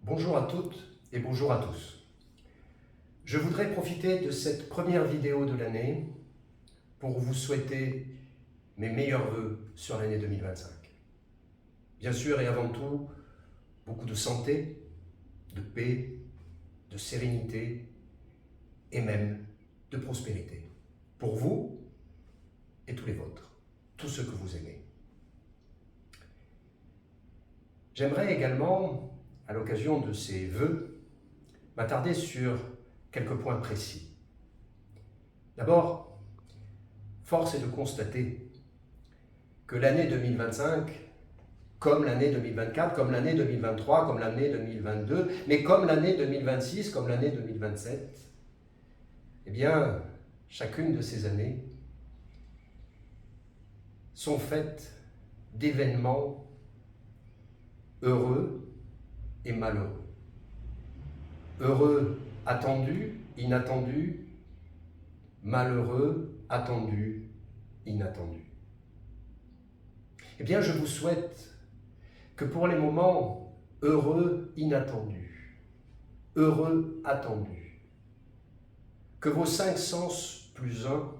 Bonjour à toutes et bonjour à tous. Je voudrais profiter de cette première vidéo de l'année pour vous souhaiter mes meilleurs vœux sur l'année 2025. Bien sûr et avant tout, beaucoup de santé, de paix, de sérénité et même de prospérité. Pour vous et tous les vôtres, tous ceux que vous aimez. J'aimerais également, à l'occasion de ces vœux, m'attarder sur quelques points précis. D'abord, force est de constater que l'année 2025, comme l'année 2024, comme l'année 2023, comme l'année 2022, mais comme l'année 2026, comme l'année 2027, eh bien, chacune de ces années sont faites d'événements heureux et malheureux. Heureux, attendu, inattendu, malheureux, attendu, inattendu. Eh bien, je vous souhaite que pour les moments heureux, inattendus, heureux, attendus, que vos 5 sens plus 1,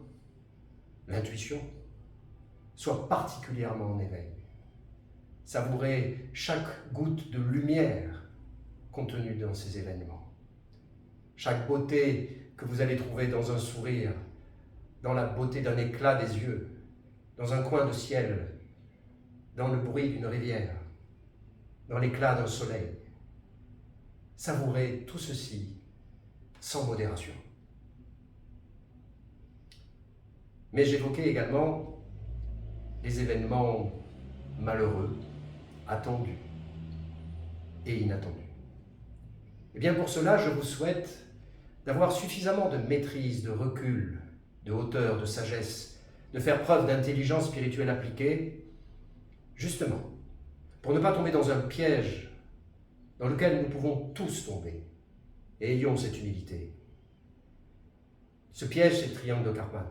l'intuition, soient particulièrement en éveil. Savourez chaque goutte de lumière contenue dans ces événements. Chaque beauté que vous allez trouver dans un sourire, dans la beauté d'un éclat des yeux, dans un coin de ciel, dans le bruit d'une rivière, dans l'éclat d'un soleil. Savourez tout ceci sans modération. Mais j'évoquais également les événements malheureux, attendus et inattendus. Et bien pour cela, je vous souhaite d'avoir suffisamment de maîtrise, de recul, de hauteur, de sagesse, de faire preuve d'intelligence spirituelle appliquée, justement, pour ne pas tomber dans un piège dans lequel nous pouvons tous tomber. Et ayons cette humilité. Ce piège, c'est le triangle de Karpman.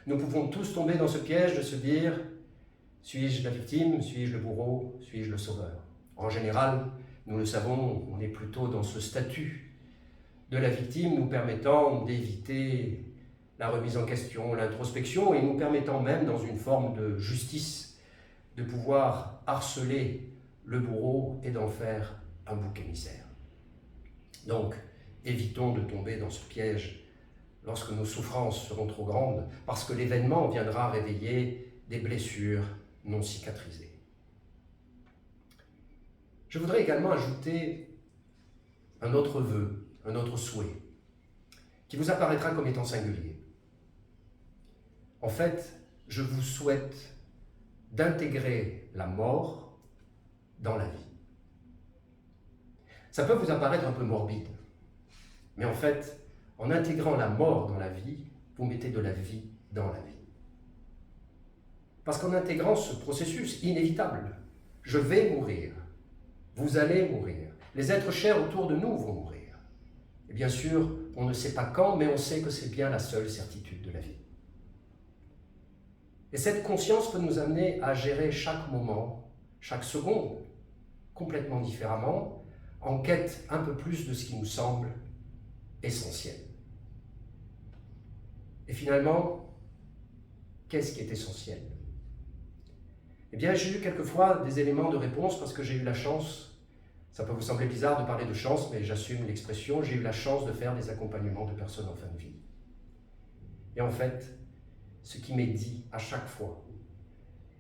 Nous pouvons tous tomber dans ce piège de se dire « suis-je la victime, suis-je le bourreau, suis-je le sauveur ?» En général, nous le savons, on est plutôt dans ce statut de la victime, nous permettant d'éviter la remise en question, l'introspection, et nous permettant même, dans une forme de justice, de pouvoir harceler le bourreau et d'en faire un bouc émissaire. Donc, évitons de tomber dans ce piège lorsque nos souffrances seront trop grandes, parce que l'événement viendra réveiller des blessures non cicatrisées. Je voudrais également ajouter un autre vœu, un autre souhait, qui vous apparaîtra comme étant singulier. En fait, je vous souhaite d'intégrer la mort dans la vie. Ça peut vous apparaître un peu morbide, mais en fait, en intégrant la mort dans la vie, vous mettez de la vie dans la vie. Parce qu'en intégrant ce processus inévitable, je vais mourir, vous allez mourir, les êtres chers autour de nous vont mourir. Et bien sûr, on ne sait pas quand, mais on sait que c'est bien la seule certitude de la vie. Et cette conscience peut nous amener à gérer chaque moment, chaque seconde, complètement différemment, en quête un peu plus de ce qui nous semble essentiel. Et finalement, qu'est-ce qui est essentiel ? Eh bien, j'ai eu quelquefois des éléments de réponse parce que j'ai eu la chance, ça peut vous sembler bizarre de parler de chance, mais j'assume l'expression, j'ai eu la chance de faire des accompagnements de personnes en fin de vie. Et en fait, ce qui m'est dit à chaque fois,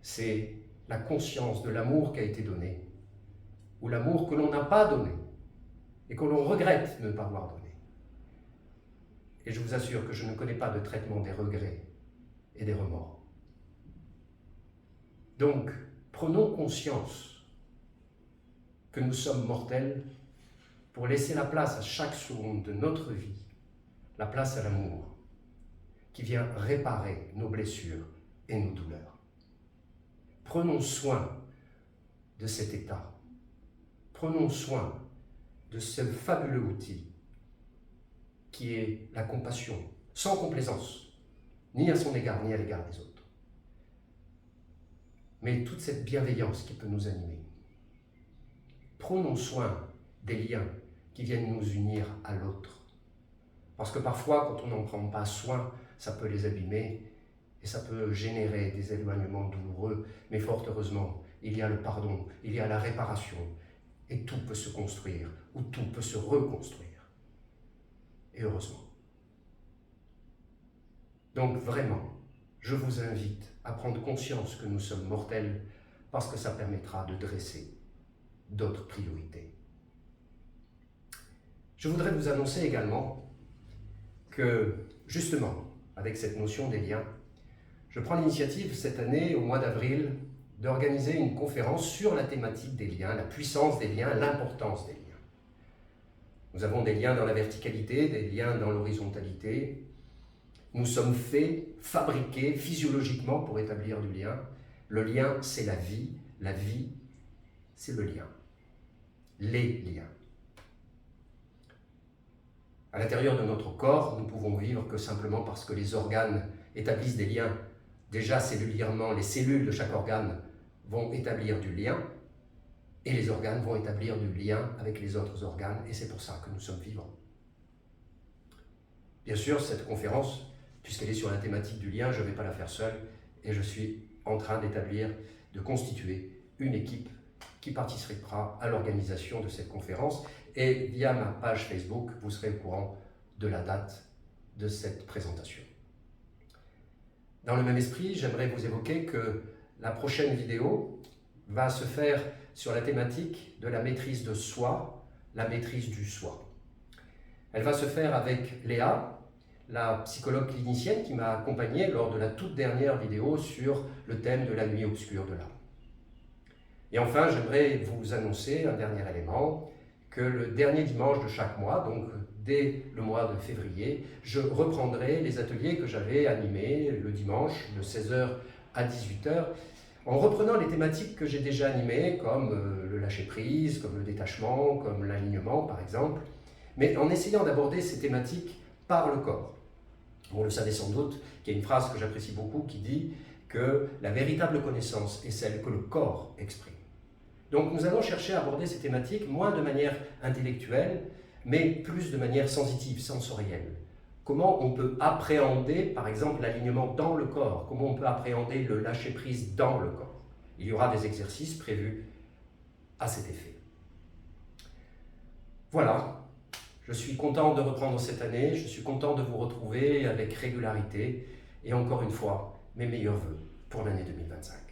c'est la conscience de l'amour qui a été donné, ou l'amour que l'on n'a pas donné, et que l'on regrette de ne pas avoir donné. Et je vous assure que je ne connais pas de traitement des regrets et des remords. Donc, prenons conscience que nous sommes mortels pour laisser la place à chaque seconde de notre vie, la place à l'amour, qui vient réparer nos blessures et nos douleurs. Prenons soin de cet état. Prenons soin de ce fabuleux outil qui est la compassion, sans complaisance, ni à son égard, ni à l'égard des autres. Mais toute cette bienveillance qui peut nous animer. Prenons soin des liens qui viennent nous unir à l'autre. Parce que parfois, quand on n'en prend pas soin, ça peut les abîmer et ça peut générer des éloignements douloureux. Mais fort heureusement, il y a le pardon, il y a la réparation et tout peut se construire ou tout peut se reconstruire. Et heureusement. Donc vraiment, je vous invite à prendre conscience que nous sommes mortels parce que ça permettra de dresser d'autres priorités. Je voudrais vous annoncer également que, justement, avec cette notion des liens, je prends l'initiative cette année, au mois d'avril, d'organiser une conférence sur la thématique des liens, la puissance des liens, l'importance des liens. Nous avons des liens dans la verticalité, des liens dans l'horizontalité. Nous sommes faits, fabriqués physiologiquement pour établir du lien. Le lien, c'est la vie, c'est le lien. Les liens. À l'intérieur de notre corps, nous pouvons vivre que simplement parce que les organes établissent des liens. Déjà, cellulairement, les cellules de chaque organe vont établir du lien et les organes vont établir du lien avec les autres organes et c'est pour ça que nous sommes vivants. Bien sûr, cette conférence, puisqu'elle est sur la thématique du lien, je ne vais pas la faire seule et je suis en train de constituer une équipe qui participera à l'organisation de cette conférence et via ma page Facebook, vous serez au courant de la date de cette présentation. Dans le même esprit, j'aimerais vous évoquer que la prochaine vidéo va se faire sur la thématique de la maîtrise de soi, la maîtrise du soi. Elle va se faire avec Léa, la psychologue clinicienne qui m'a accompagné lors de la toute dernière vidéo sur le thème de la nuit obscure de l'âme. Et enfin, j'aimerais vous annoncer un dernier élément, que le dernier dimanche de chaque mois, donc dès le mois de février, je reprendrai les ateliers que j'avais animés le dimanche de 16h à 18h, en reprenant les thématiques que j'ai déjà animées, comme le lâcher-prise, comme le détachement, comme l'alignement par exemple, mais en essayant d'aborder ces thématiques par le corps. Vous le savez sans doute, qu'il y a une phrase que j'apprécie beaucoup qui dit que la véritable connaissance est celle que le corps exprime. Donc nous allons chercher à aborder ces thématiques moins de manière intellectuelle, mais plus de manière sensitive, sensorielle. Comment on peut appréhender, par exemple, l'alignement dans le corps? Comment on peut appréhender le lâcher-prise dans le corps? Il y aura des exercices prévus à cet effet. Voilà, je suis content de reprendre cette année, je suis content de vous retrouver avec régularité et encore une fois, mes meilleurs vœux pour l'année 2025.